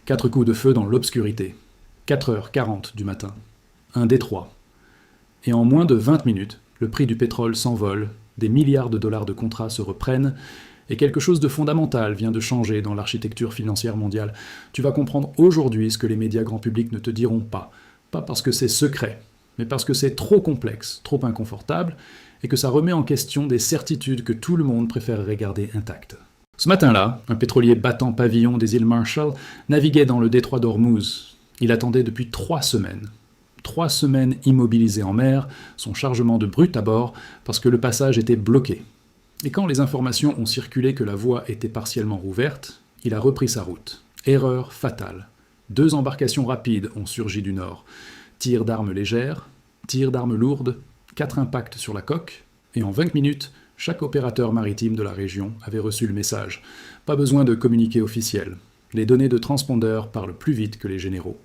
4 coups de feu dans l'obscurité. 4h40 du matin. Un détroit. Et en moins de 20 minutes, le prix du pétrole s'envole, des milliards de dollars de contrats se reprennent, et quelque chose de fondamental vient de changer dans l'architecture financière mondiale. Tu vas comprendre aujourd'hui ce que les médias grand public ne te diront pas. Pas parce que c'est secret, mais parce que c'est trop complexe, trop inconfortable, et que ça remet en question des certitudes que tout le monde préférerait garder intactes. Ce matin-là, un pétrolier battant pavillon des îles Marshall naviguait dans le détroit d'Ormuz. Il attendait depuis 3 semaines. 3 semaines immobilisé en mer, son chargement de brut à bord, parce que le passage était bloqué. Et quand les informations ont circulé que la voie était partiellement rouverte, il a repris sa route. Erreur fatale. 2 embarcations rapides ont surgi du nord. Tir d'armes légères, tir d'armes lourdes, 4 impacts sur la coque, et en 20 minutes, chaque opérateur maritime de la région avait reçu le message. Pas besoin de communiqué officiel. Les données de transpondeur parlent plus vite que les généraux.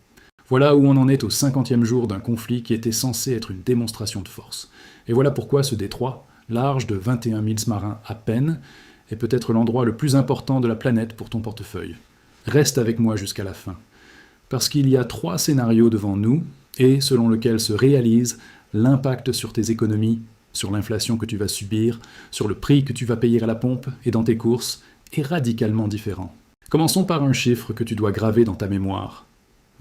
Voilà où on en est au 50e jour d'un conflit qui était censé être une démonstration de force. Et voilà pourquoi ce détroit, large de 21 milles marins à peine, est peut-être l'endroit le plus important de la planète pour ton portefeuille. Reste avec moi jusqu'à la fin. Parce qu'il y a 3 scénarios devant nous, et selon lequel se réalise l'impact sur tes économies, sur l'inflation que tu vas subir, sur le prix que tu vas payer à la pompe et dans tes courses, est radicalement différent. Commençons par un chiffre que tu dois graver dans ta mémoire.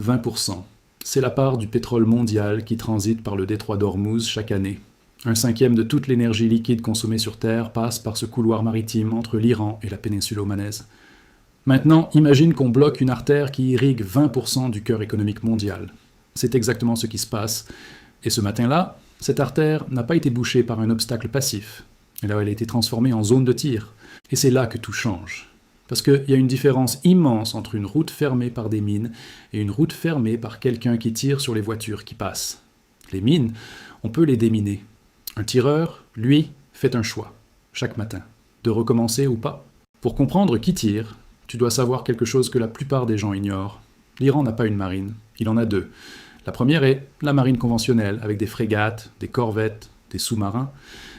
20%. C'est la part du pétrole mondial qui transite par le détroit d'Ormuz chaque année. 1/5 de toute l'énergie liquide consommée sur Terre passe par ce couloir maritime entre l'Iran et la péninsule omanaise. Maintenant, imagine qu'on bloque une artère qui irrigue 20% du cœur économique mondial. C'est exactement ce qui se passe. Et ce matin-là, cette artère n'a pas été bouchée par un obstacle passif. Elle a été transformée en zone de tir. Et c'est là que tout change. Parce qu'il y a une différence immense entre une route fermée par des mines et une route fermée par quelqu'un qui tire sur les voitures qui passent. Les mines, on peut les déminer. Un tireur, lui, fait un choix, chaque matin, de recommencer ou pas. Pour comprendre qui tire, tu dois savoir quelque chose que la plupart des gens ignorent. L'Iran n'a pas une marine, il en a 2. La première est la marine conventionnelle, avec des frégates, des corvettes, des sous-marins.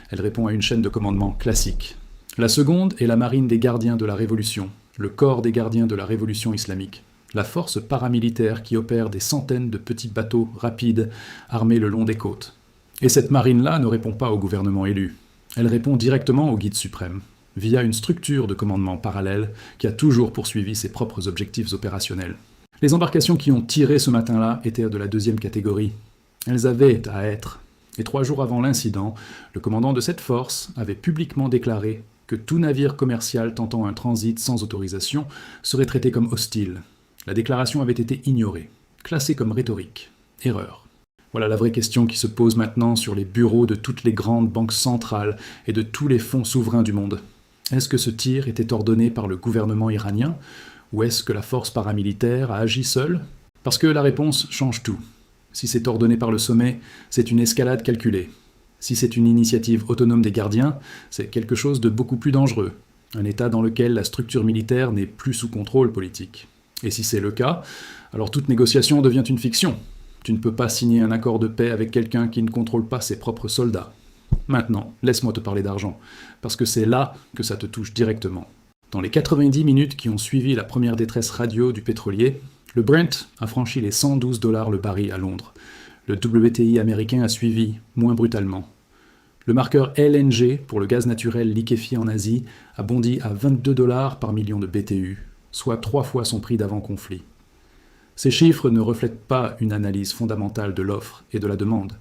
Elle répond à une chaîne de commandement classique. La seconde est la marine des gardiens de la Révolution, le corps des gardiens de la Révolution islamique. La force paramilitaire qui opère des centaines de petits bateaux rapides armés le long des côtes. Et cette marine-là ne répond pas au gouvernement élu. Elle répond directement au guide suprême, via une structure de commandement parallèle qui a toujours poursuivi ses propres objectifs opérationnels. Les embarcations qui ont tiré ce matin-là étaient de la 2e catégorie. Elles avaient à être. Et 3 jours avant l'incident, le commandant de cette force avait publiquement déclaré que tout navire commercial tentant un transit sans autorisation serait traité comme hostile. La déclaration avait été ignorée, classée comme rhétorique. Erreur. Voilà la vraie question qui se pose maintenant sur les bureaux de toutes les grandes banques centrales et de tous les fonds souverains du monde. Est-ce que ce tir était ordonné par le gouvernement iranien, ou est-ce que la force paramilitaire a agi seule? Parce que la réponse change tout. Si c'est ordonné par le sommet, c'est une escalade calculée. Si c'est une initiative autonome des gardiens, c'est quelque chose de beaucoup plus dangereux, un État dans lequel la structure militaire n'est plus sous contrôle politique. Et si c'est le cas, alors toute négociation devient une fiction. Tu ne peux pas signer un accord de paix avec quelqu'un qui ne contrôle pas ses propres soldats. Maintenant, laisse-moi te parler d'argent, parce que c'est là que ça te touche directement. Dans les 90 minutes qui ont suivi la première détresse radio du pétrolier, le Brent a franchi les $112 le baril à Londres. Le WTI américain a suivi, moins brutalement. Le marqueur LNG, pour le gaz naturel liquéfié en Asie, a bondi à $22 par million de BTU, soit 3 fois son prix d'avant-conflit. Ces chiffres ne reflètent pas une analyse fondamentale de l'offre et de la demande.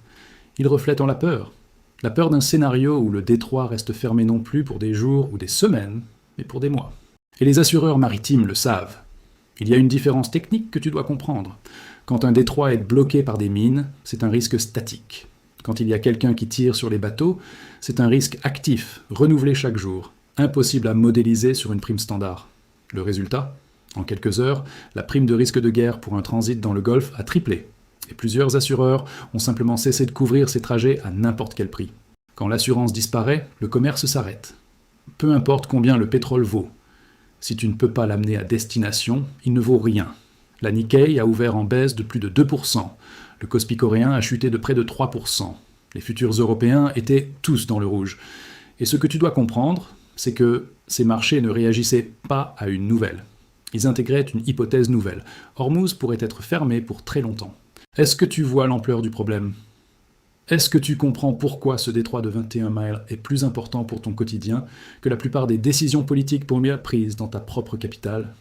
Ils reflètent la peur d'un scénario où le détroit reste fermé non plus pour des jours ou des semaines, mais pour des mois. Et les assureurs maritimes le savent. Il y a une différence technique que tu dois comprendre. Quand un détroit est bloqué par des mines, c'est un risque statique. Quand il y a quelqu'un qui tire sur les bateaux, c'est un risque actif, renouvelé chaque jour, impossible à modéliser sur une prime standard. Le résultat ? En quelques heures, la prime de risque de guerre pour un transit dans le Golfe a triplé. Et plusieurs assureurs ont simplement cessé de couvrir ces trajets à n'importe quel prix. Quand l'assurance disparaît, le commerce s'arrête. Peu importe combien le pétrole vaut. Si tu ne peux pas l'amener à destination, il ne vaut rien. La Nikkei a ouvert en baisse de plus de 2%. Le Kospi coréen a chuté de près de 3%. Les futurs européens étaient tous dans le rouge. Et ce que tu dois comprendre, c'est que ces marchés ne réagissaient pas à une nouvelle. Ils intégraient une hypothèse nouvelle. Hormuz pourrait être fermé pour très longtemps. Est-ce que tu vois l'ampleur du problème? Est-ce que tu comprends pourquoi ce détroit de 21 miles est plus important pour ton quotidien que la plupart des décisions politiques prises dans ta propre capitale?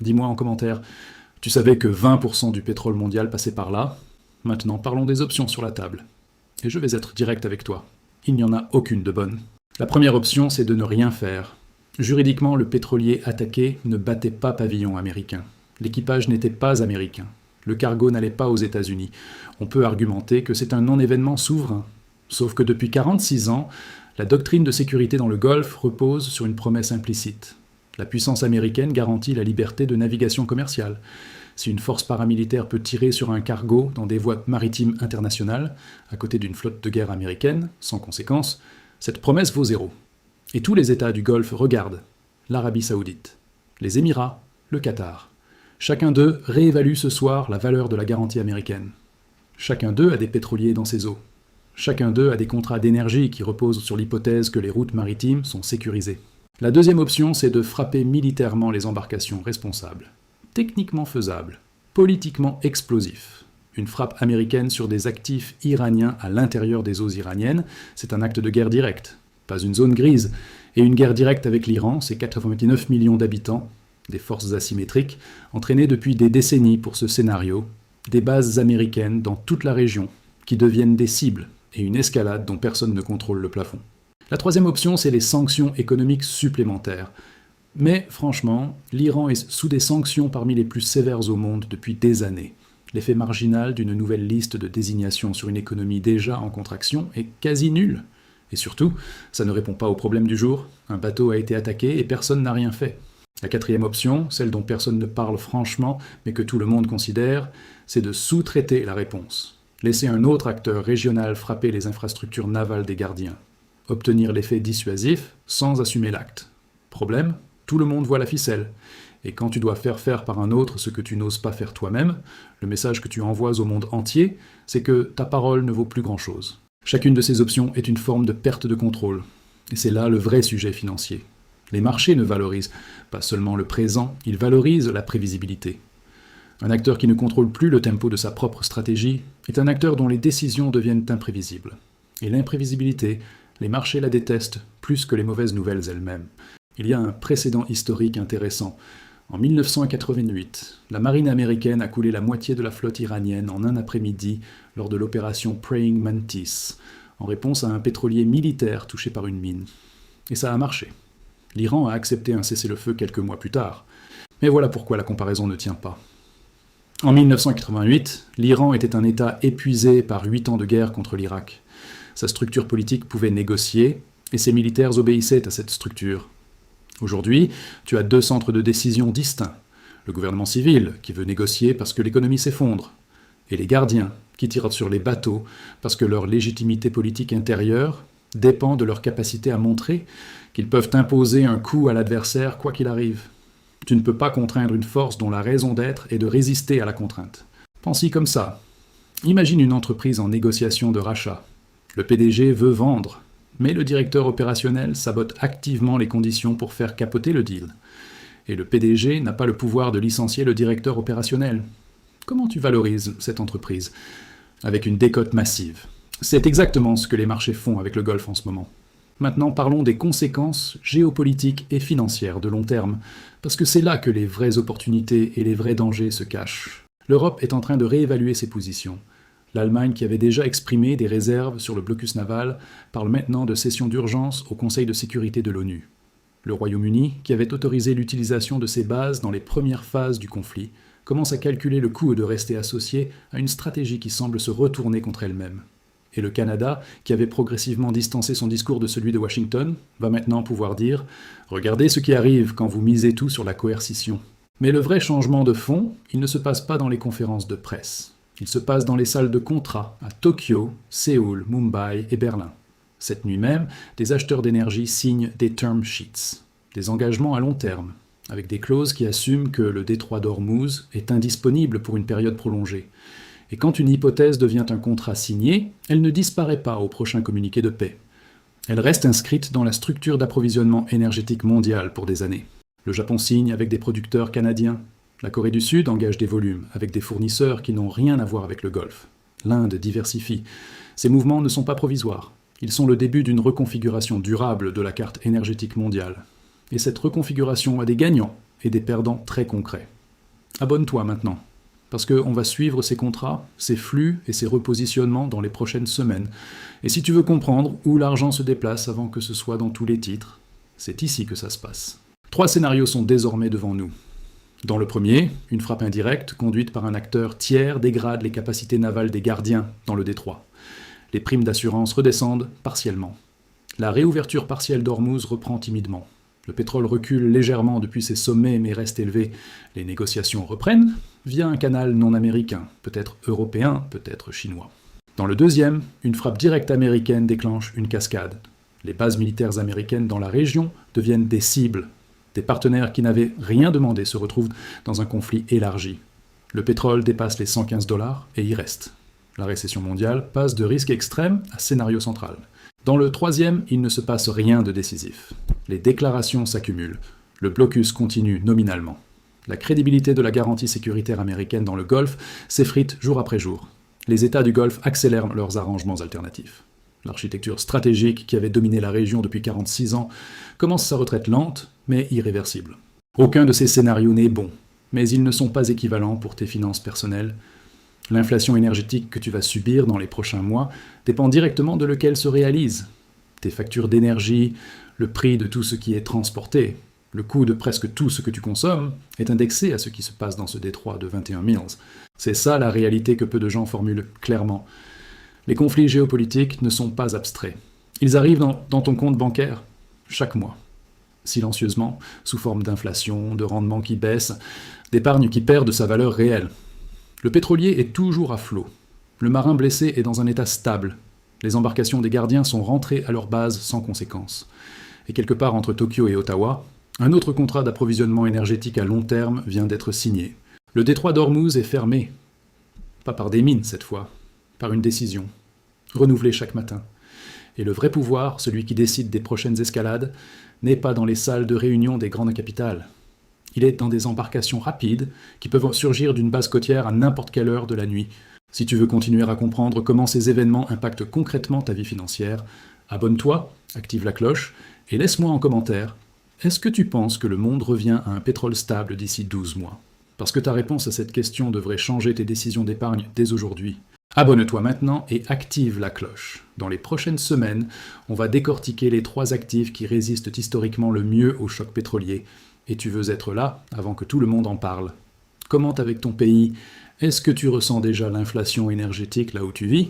Dis-moi en commentaire, tu savais que 20% du pétrole mondial passait par là? Maintenant, parlons des options sur la table. Et je vais être direct avec toi. Il n'y en a aucune de bonne. La première option, c'est de ne rien faire. Juridiquement, le pétrolier attaqué ne battait pas pavillon américain. L'équipage n'était pas américain. Le cargo n'allait pas aux États-Unis. On peut argumenter que c'est un non-événement souverain. Sauf que depuis 46 ans, la doctrine de sécurité dans le Golfe repose sur une promesse implicite. La puissance américaine garantit la liberté de navigation commerciale. Si une force paramilitaire peut tirer sur un cargo dans des voies maritimes internationales, à côté d'une flotte de guerre américaine, sans conséquence, cette promesse vaut zéro. Et tous les États du Golfe regardent. L'Arabie Saoudite, les Émirats, le Qatar. Chacun d'eux réévalue ce soir la valeur de la garantie américaine. Chacun d'eux a des pétroliers dans ses eaux. Chacun d'eux a des contrats d'énergie qui reposent sur l'hypothèse que les routes maritimes sont sécurisées. La deuxième option, c'est de frapper militairement les embarcations responsables. Techniquement faisable, politiquement explosif. Une frappe américaine sur des actifs iraniens à l'intérieur des eaux iraniennes, c'est un acte de guerre directe, pas une zone grise. Et une guerre directe avec l'Iran, c'est 99 millions d'habitants, des forces asymétriques, entraînées depuis des décennies pour ce scénario, des bases américaines dans toute la région, qui deviennent des cibles, et une escalade dont personne ne contrôle le plafond. La troisième option, c'est les sanctions économiques supplémentaires. Mais franchement, l'Iran est sous des sanctions parmi les plus sévères au monde depuis des années. L'effet marginal d'une nouvelle liste de désignations sur une économie déjà en contraction est quasi nul. Et surtout, ça ne répond pas au problème du jour. Un bateau a été attaqué et personne n'a rien fait. La quatrième option, celle dont personne ne parle franchement, mais que tout le monde considère, c'est de sous-traiter la réponse. Laisser un autre acteur régional frapper les infrastructures navales des gardiens. Obtenir l'effet dissuasif sans assumer l'acte. Problème, tout le monde voit la ficelle. Et quand tu dois faire par un autre ce que tu n'oses pas faire toi-même, le message que tu envoies au monde entier, c'est que ta parole ne vaut plus grand-chose. Chacune de ces options est une forme de perte de contrôle. Et c'est là le vrai sujet financier. Les marchés ne valorisent pas seulement le présent, ils valorisent la prévisibilité. Un acteur qui ne contrôle plus le tempo de sa propre stratégie est un acteur dont les décisions deviennent imprévisibles. Et l'imprévisibilité, les marchés la détestent plus que les mauvaises nouvelles elles-mêmes. Il y a un précédent historique intéressant. En 1988, la marine américaine a coulé la moitié de la flotte iranienne en un après-midi lors de l'opération Praying Mantis, en réponse à un pétrolier militaire touché par une mine. Et ça a marché. L'Iran a accepté un cessez-le-feu quelques mois plus tard. Mais voilà pourquoi la comparaison ne tient pas. En 1988, l'Iran était un État épuisé par 8 ans de guerre contre l'Irak. Sa structure politique pouvait négocier, et ses militaires obéissaient à cette structure. Aujourd'hui, tu as deux centres de décision distincts. Le gouvernement civil, qui veut négocier parce que l'économie s'effondre, et les gardiens, qui tirent sur les bateaux parce que leur légitimité politique intérieure dépend de leur capacité à montrer qu'ils peuvent imposer un coup à l'adversaire quoi qu'il arrive. Tu ne peux pas contraindre une force dont la raison d'être est de résister à la contrainte. Pense-y comme ça. Imagine une entreprise en négociation de rachat. Le PDG veut vendre, mais le directeur opérationnel sabote activement les conditions pour faire capoter le deal. Et le PDG n'a pas le pouvoir de licencier le directeur opérationnel. Comment tu valorises cette entreprise? Avec une décote massive. C'est exactement ce que les marchés font avec le Golfe en ce moment. Maintenant, parlons des conséquences géopolitiques et financières de long terme, parce que c'est là que les vraies opportunités et les vrais dangers se cachent. L'Europe est en train de réévaluer ses positions. L'Allemagne, qui avait déjà exprimé des réserves sur le blocus naval, parle maintenant de session d'urgence au Conseil de sécurité de l'ONU. Le Royaume-Uni, qui avait autorisé l'utilisation de ses bases dans les premières phases du conflit, commence à calculer le coût de rester associé à une stratégie qui semble se retourner contre elle-même. Et le Canada, qui avait progressivement distancé son discours de celui de Washington, va maintenant pouvoir dire « Regardez ce qui arrive quand vous misez tout sur la coercition ». Mais le vrai changement de fond, il ne se passe pas dans les conférences de presse. Il se passe dans les salles de contrat à Tokyo, Séoul, Mumbai et Berlin. Cette nuit même, des acheteurs d'énergie signent des term sheets, des engagements à long terme, avec des clauses qui assument que le détroit d'Ormuz est indisponible pour une période prolongée. Et quand une hypothèse devient un contrat signé, elle ne disparaît pas au prochain communiqué de paix. Elle reste inscrite dans la structure d'approvisionnement énergétique mondiale pour des années. Le Japon signe avec des producteurs canadiens. La Corée du Sud engage des volumes avec des fournisseurs qui n'ont rien à voir avec le Golfe. L'Inde diversifie. Ces mouvements ne sont pas provisoires. Ils sont le début d'une reconfiguration durable de la carte énergétique mondiale. Et cette reconfiguration a des gagnants et des perdants très concrets. Abonne-toi maintenant, parce qu'on va suivre ces contrats, ces flux et ces repositionnements dans les prochaines semaines. Et si tu veux comprendre où l'argent se déplace avant que ce soit dans tous les titres, c'est ici que ça se passe. 3 scénarios sont désormais devant nous. Dans le premier, une frappe indirecte conduite par un acteur tiers dégrade les capacités navales des gardiens dans le détroit. Les primes d'assurance redescendent partiellement. La réouverture partielle d'Ormuz reprend timidement. Le pétrole recule légèrement depuis ses sommets mais reste élevé. Les négociations reprennent via un canal non américain, peut-être européen, peut-être chinois. Dans le deuxième, une frappe directe américaine déclenche une cascade. Les bases militaires américaines dans la région deviennent des cibles. Des partenaires qui n'avaient rien demandé se retrouvent dans un conflit élargi. Le pétrole dépasse les $115 et y reste. La récession mondiale passe de risque extrême à scénario central. Dans le troisième, il ne se passe rien de décisif. Les déclarations s'accumulent. Le blocus continue nominalement. La crédibilité de la garantie sécuritaire américaine dans le Golfe s'effrite jour après jour. Les États du Golfe accélèrent leurs arrangements alternatifs. L'architecture stratégique qui avait dominé la région depuis 46 ans commence sa retraite lente, mais irréversible. Aucun de ces scénarios n'est bon, mais ils ne sont pas équivalents pour tes finances personnelles. L'inflation énergétique que tu vas subir dans les prochains mois dépend directement de lequel se réalise. Tes factures d'énergie, le prix de tout ce qui est transporté, le coût de presque tout ce que tu consommes est indexé à ce qui se passe dans ce détroit de 21 Mills. C'est ça la réalité que peu de gens formulent clairement. Les conflits géopolitiques ne sont pas abstraits. Ils arrivent dans ton compte bancaire chaque mois, silencieusement, sous forme d'inflation, de rendements qui baissent, d'épargne qui perd de sa valeur réelle. Le pétrolier est toujours à flot. Le marin blessé est dans un état stable. Les embarcations des gardiens sont rentrées à leur base sans conséquence. Et quelque part entre Tokyo et Ottawa, un autre contrat d'approvisionnement énergétique à long terme vient d'être signé. Le détroit d'Ormuz est fermé. Pas par des mines cette fois, par une décision, renouvelée chaque matin. Et le vrai pouvoir, celui qui décide des prochaines escalades, n'est pas dans les salles de réunion des grandes capitales. Il est dans des embarcations rapides qui peuvent surgir d'une base côtière à n'importe quelle heure de la nuit. Si tu veux continuer à comprendre comment ces événements impactent concrètement ta vie financière, abonne-toi, active la cloche et laisse-moi en commentaire. Est-ce que tu penses que le monde revient à un pétrole stable d'ici 12 mois? Parce que ta réponse à cette question devrait changer tes décisions d'épargne dès aujourd'hui. Abonne-toi maintenant et active la cloche. Dans les prochaines semaines, on va décortiquer les 3 actifs qui résistent historiquement le mieux au choc pétrolier. Et tu veux être là avant que tout le monde en parle. Commente avec ton pays. Est-ce que tu ressens déjà l'inflation énergétique là où tu vis ?